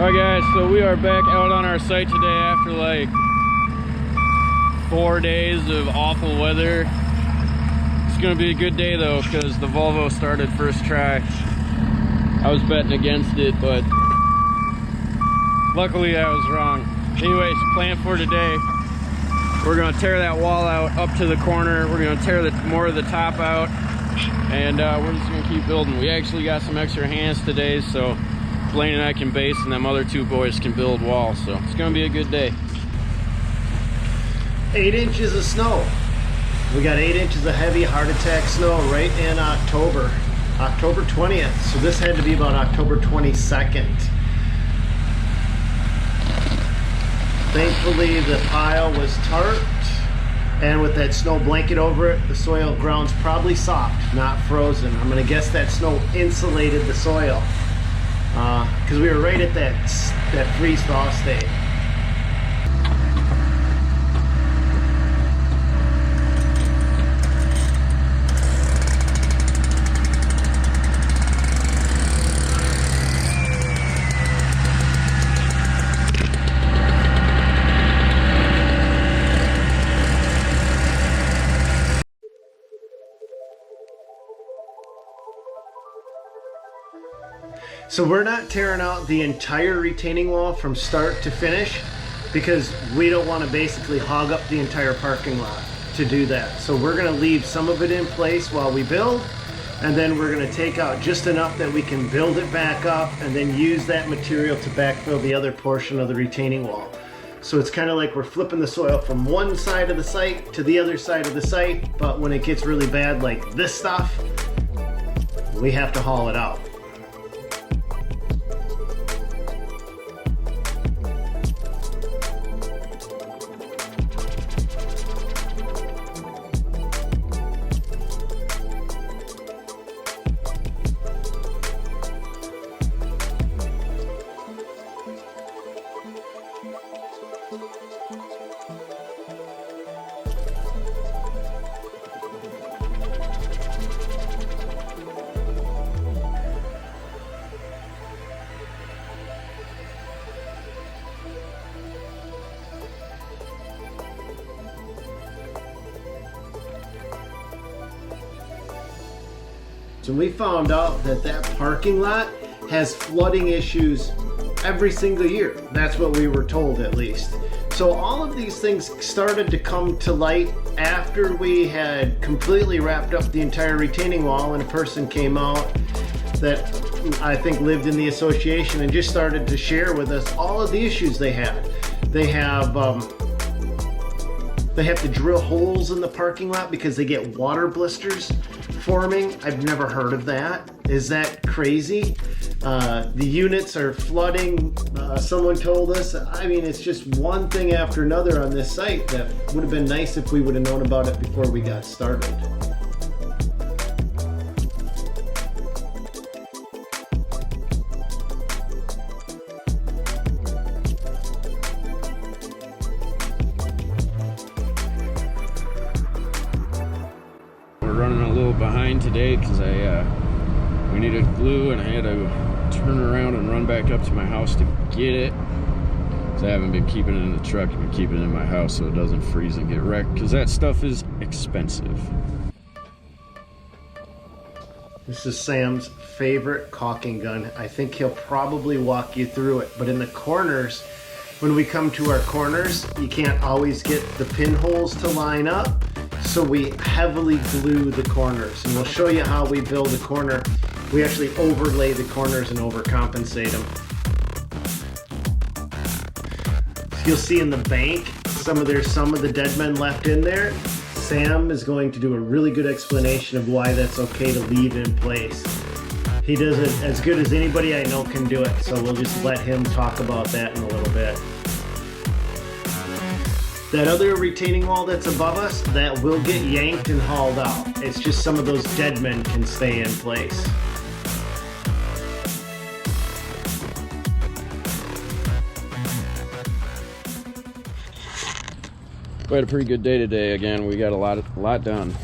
Alright guys, so we are back out on our site today after like 4 days of awful weather. It's gonna be a good day though, because the Volvo started first try. I was betting against it, but luckily I was wrong. Anyways, plan for today, we're gonna tear that wall out up to the corner. We're gonna tear more of the top out, and we're just gonna keep building. We actually got some extra hands today, so Blaine and I can base, and them other two boys can build walls, so it's gonna be a good day. 8 inches of snow. We got 8 inches of heavy heart attack snow right in October 20th. So this had to be about October 22nd. Thankfully the pile was tarped, and with that snow blanket over it, the soil ground's probably soft, not frozen. I'm gonna guess that snow insulated the soil, because we were right at that freeze thaw state. So we're not tearing out the entire retaining wall from start to finish, because we don't want to basically hog up the entire parking lot to do that. So we're going to leave some of it in place while we build, and then we're going to take out just enough that we can build it back up and then use that material to backfill the other portion of the retaining wall. So it's kind of like we're flipping the soil from one side of the site to the other side of the site, but when it gets really bad like this stuff, we have to haul it out. And we found out that that parking lot has flooding issues every single year. That's what we were told, at least. So all of these things started to come to light after we had completely wrapped up the entire retaining wall, and a person came out that I think lived in the association and just started to share with us all of the issues they had. They have to drill holes in the parking lot because they get water blisters forming. I've never heard of that. Is that crazy? The units are flooding, someone told us. I mean, it's just one thing after another on this site that would have been nice if we would have known about it before we got started. Running a little behind today because we needed glue, and I had to turn around and run back up to my house to get it, because I haven't been keeping it in the truck. I've been keeping it in my house so it doesn't freeze and get wrecked, because that stuff is expensive. This is Sam's favorite caulking gun. I think he'll probably walk you through it, but in the corners, when we come to our corners, you can't always get the pinholes to line up. So we heavily glue the corners, and we'll show you how we build a corner. We actually overlay the corners and overcompensate them. So you'll see in the bank, there's some of the dead men left in there. Sam is going to do a really good explanation of why that's okay to leave in place. He does it as good as anybody I know can do it, so we'll just let him talk about that in a little bit. That other retaining wall that's above us, that will get yanked and hauled out. It's just some of those dead men can stay in place. We had a pretty good day today. Again, we got a lot done.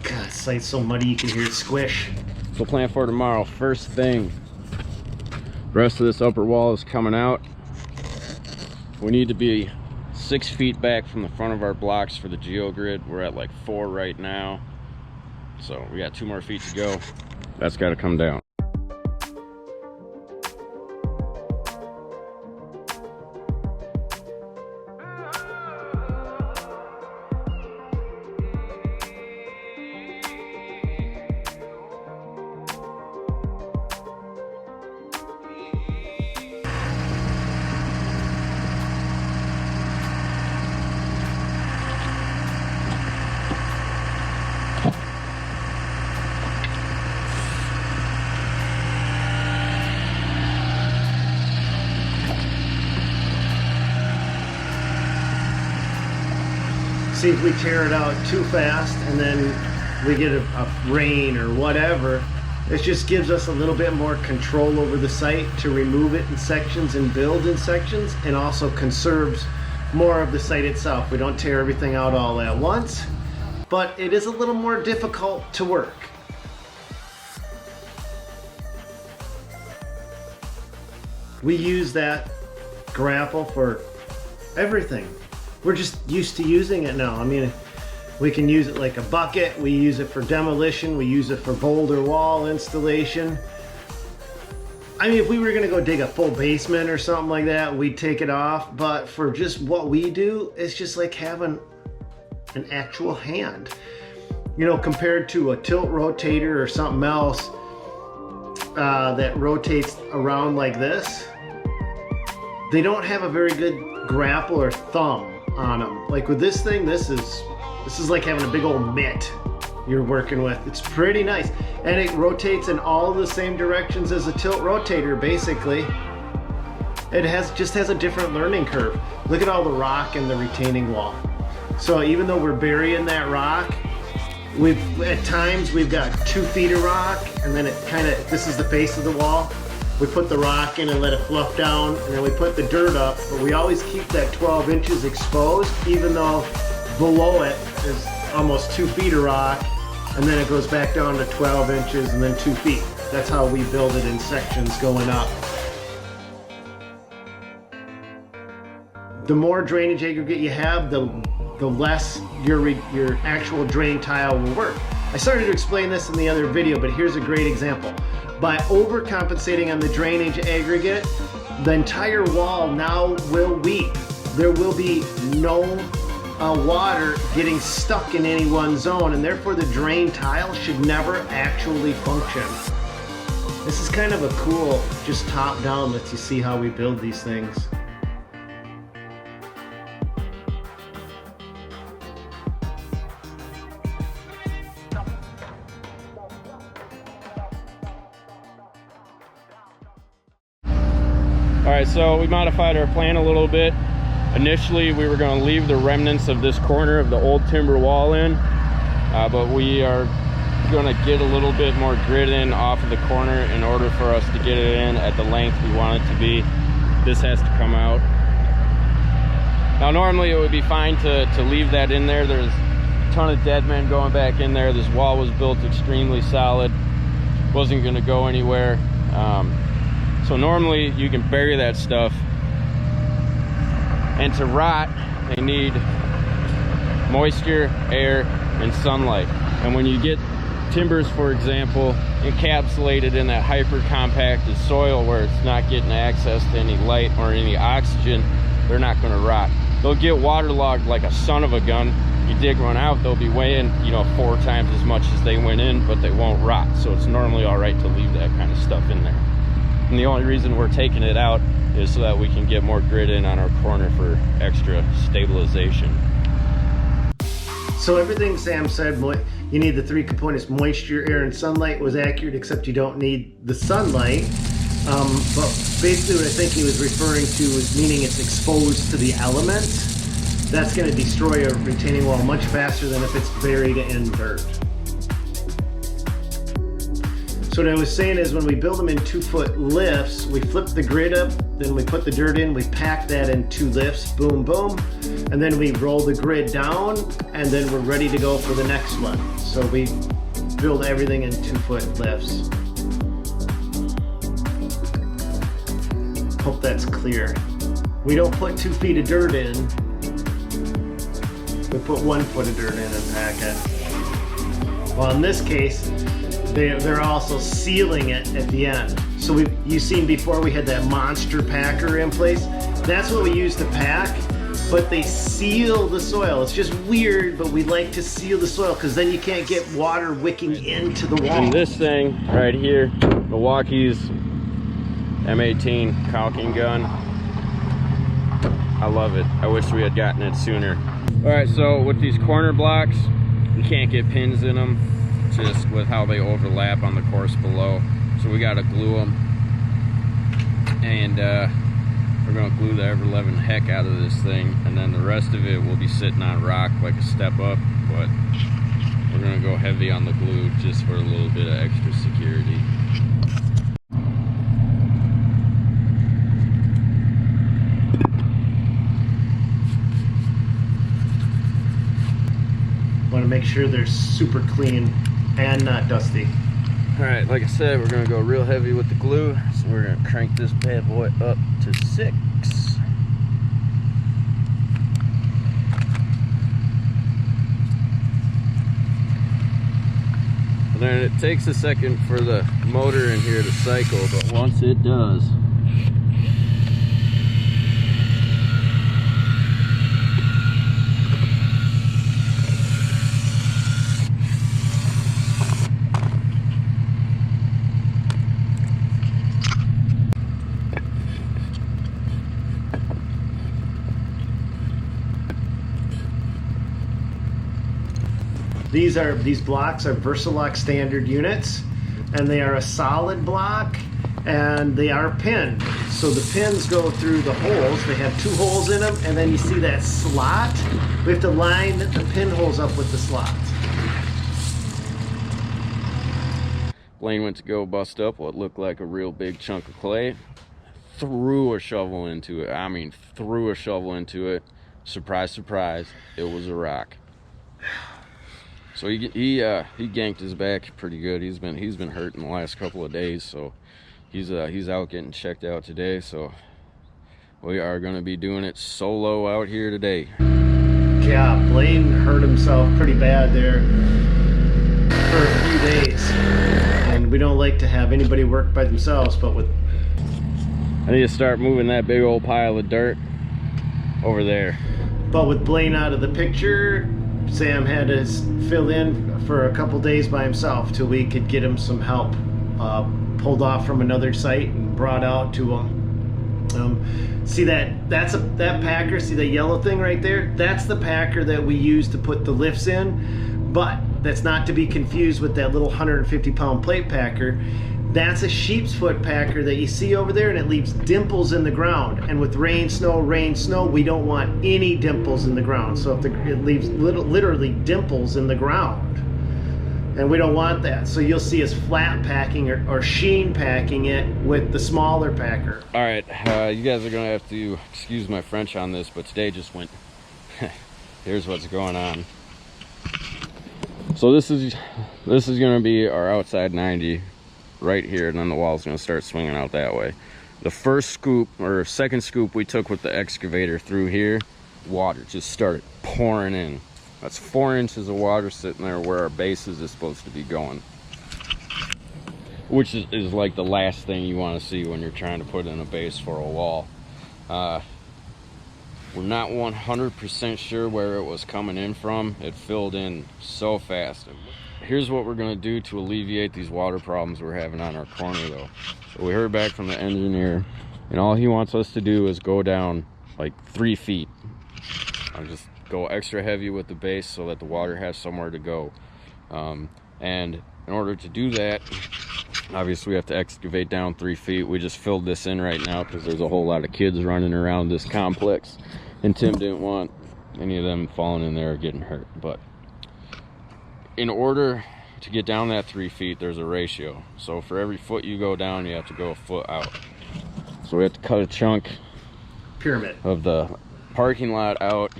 God, this site's so muddy you can hear it squish. So plan for tomorrow, first thing. The rest of this upper wall is coming out. We need to be 6 feet back from the front of our blocks for the geogrid. We're at like 4 right now. So we got 2 more feet to go. That's got to come down. See, if we tear it out too fast and then we get a rain or whatever, it just gives us a little bit more control over the site to remove it in sections and build in sections, and also conserves more of the site itself. We don't tear everything out all at once, but it is a little more difficult to work. We use that grapple for everything. We're just used to using it now. I mean, we can use it like a bucket. We use it for demolition. We use it for boulder wall installation. I mean, if we were gonna go dig a full basement or something like that, we'd take it off. But for just what we do, it's just like having an actual hand. You know, compared to a tilt rotator or something else that rotates around like this, they don't have a very good grapple or thumb on them. Like with this thing, this is like having a big old mitt you're working with. It's pretty nice, and it rotates in all the same directions as a tilt rotator. Basically, it just has a different learning curve. Look at all the rock in the retaining wall. So even though we're burying that rock, at times we've got 2 feet of rock, and then this is the face of the wall. We put the rock in and let it fluff down, and then we put the dirt up, but we always keep that 12 inches exposed, even though below it is almost 2 feet of rock, and then it goes back down to 12 inches and then 2 feet. That's how we build it in sections going up. The more drainage aggregate you have, the less your actual drain tile will work. I started to explain this in the other video, but here's a great example. By overcompensating on the drainage aggregate, the entire wall now will weep. There will be no water getting stuck in any one zone, and therefore the drain tile should never actually function. This is kind of a cool, just top down, lets you see how we build these things. All right, so we modified our plan a little bit. Initially, we were going to leave the remnants of this corner of the old timber wall in, but we are going to get a little bit more grit in off of the corner in order for us to get it in at the length we want it to be. This has to come out. Now, normally it would be fine to leave that in there. There's a ton of dead men going back in there. This wall was built extremely solid. Wasn't going to go anywhere. So normally you can bury that stuff, and to rot they need moisture, air, and sunlight. And when you get timbers, for example, encapsulated in that hyper compacted soil where it's not getting access to any light or any oxygen, they're not going to rot. They'll get waterlogged like a son of a gun. You dig one out, they'll be weighing 4 times as much as they went in, but they won't rot. So it's normally all right to leave that kind of stuff in there. And the only reason we're taking it out is so that we can get more grit in on our corner for extra stabilization. So everything Sam said, you need the 3 components, moisture, air, and sunlight, was accurate, except you don't need the sunlight. But basically what I think he was referring to was meaning it's exposed to the elements. That's going to destroy a retaining wall much faster than if it's buried in dirt. So what I was saying is when we build them in 2-foot lifts, we flip the grid up, then we put the dirt in, we pack that in 2 lifts, boom, boom, and then we roll the grid down, and then we're ready to go for the next one. So we build everything in 2-foot lifts. Hope that's clear. We don't put 2 feet of dirt in. We put 1 foot of dirt in and pack it. Well, in this case, they're also sealing it at the end. So you've seen before we had that monster packer in place. That's what we use to pack, but they seal the soil. It's just weird, but we like to seal the soil because then you can't get water wicking into the wall. And this thing right here, Milwaukee's M18 caulking gun. I love it. I wish we had gotten it sooner. All right, so with these corner blocks, you can't get pins in them just with how they overlap on the course below. So we got to glue them, and we're going to glue the ever-loving heck out of this thing, and then the rest of it will be sitting on rock like a step up, but we're going to go heavy on the glue just for a little bit of extra security. Want to make sure they're super clean and not dusty. All right, like I said, we're gonna go real heavy with the glue, so we're gonna crank this bad boy up to 6. And then it takes a second for the motor in here to cycle, but once it does, These blocks are Versalock standard units, and they are a solid block, and they are pinned. So the pins go through the holes. They have 2 holes in them, and then you see that slot. We have to line the pinholes up with the slots. Blaine went to go bust up what looked like a real big chunk of clay, threw a shovel into it. I mean, threw a shovel into it. Surprise, surprise, it was a rock. So he ganked his back pretty good. He's been hurting the last couple of days, so he's out getting checked out today. So we are going to be doing it solo out here today. Yeah, Blaine hurt himself pretty bad there for a few days, and we don't like to have anybody work by themselves. But I need to start moving that big old pile of dirt over there. But with Blaine out of the picture, Sam had to fill in for a couple days by himself till we could get him some help. Pulled off from another site and brought out to him. See that packer, see that yellow thing right there? That's the packer that we use to put the lifts in, but that's not to be confused with that little 150-pound plate packer. That's a sheep's foot packer that you see over there, and it leaves dimples in the ground. And with rain, snow, we don't want any dimples in the ground. So if it leaves literally dimples in the ground, and we don't want that. So you'll see us flat packing or sheen packing it with the smaller packer. All right, you guys are gonna have to excuse my French on this, but today just went. Here's what's going on. So this is gonna be our outside 90. Right here, and then the wall's gonna start swinging out that way. The first scoop or second scoop we took with the excavator through here, water just started pouring in. That's 4 inches of water sitting there where our bases is supposed to be going, which is like the last thing you want to see when you're trying to put in a base for a wall. We're not 100% sure where it was coming in from. It filled in so fast. Here's what we're going to do to alleviate these water problems we're having on our corner though. So we heard back from the engineer, and all he wants us to do is go down like 3 feet. I'll just go extra heavy with the base so that the water has somewhere to go. And in order to do that, obviously we have to excavate down 3 feet. We just filled this in right now because there's a whole lot of kids running around this complex, and Tim didn't want any of them falling in there or getting hurt. But in order to get down that 3 feet, there's a ratio. So for every foot you go down, you have to go a foot out. So we have to cut a chunk pyramid of the parking lot out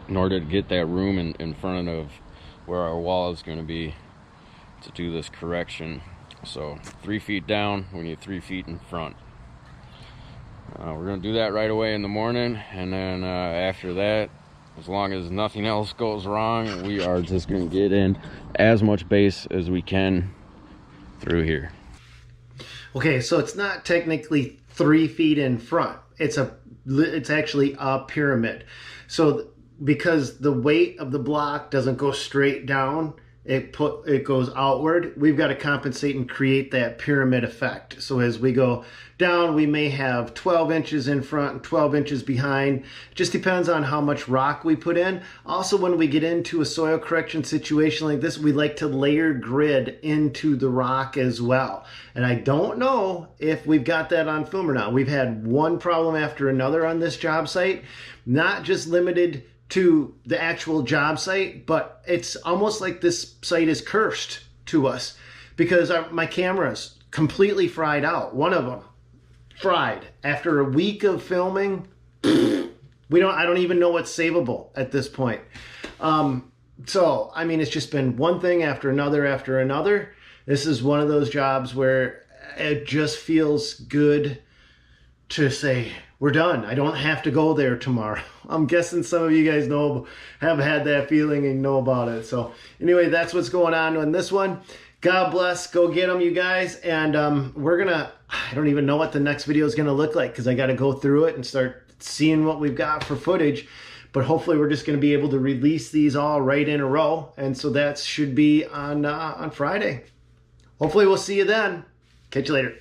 in order to get that room in front of where our wall is going to be. to do this correction. So 3 feet down, we need 3 feet in front. We're going to do that right away in the morning, and then after that, as long as nothing else goes wrong, we are just going to get in as much base as we can through here. Okay, so it's not technically 3 feet in front. It's actually a pyramid. So because the weight of the block doesn't go straight down, it goes outward. We've got to compensate and create that pyramid effect. So as we go down, we may have 12 inches in front and 12 inches behind. It just depends on how much rock we put in. Also, when we get into a soil correction situation like this, we like to layer grid into the rock as well. And I don't know if we've got that on film or not. We've had one problem after another on this job site, not just limited to the actual job site, but it's almost like this site is cursed to us because my camera's completely fried out. One of them fried after a week of filming. I don't even know what's savable at this point. So I mean, it's just been one thing after another. This is one of those jobs where it just feels good to say, we're done. I don't have to go there tomorrow. I'm guessing some of you guys have had that feeling and know about it. So anyway, that's what's going on in this one. God bless. Go get them, you guys. And I don't even know what the next video is going to look like because I got to go through it and start seeing what we've got for footage. But hopefully we're just going to be able to release these all right in a row. And so that should be on Friday. Hopefully we'll see you then. Catch you later.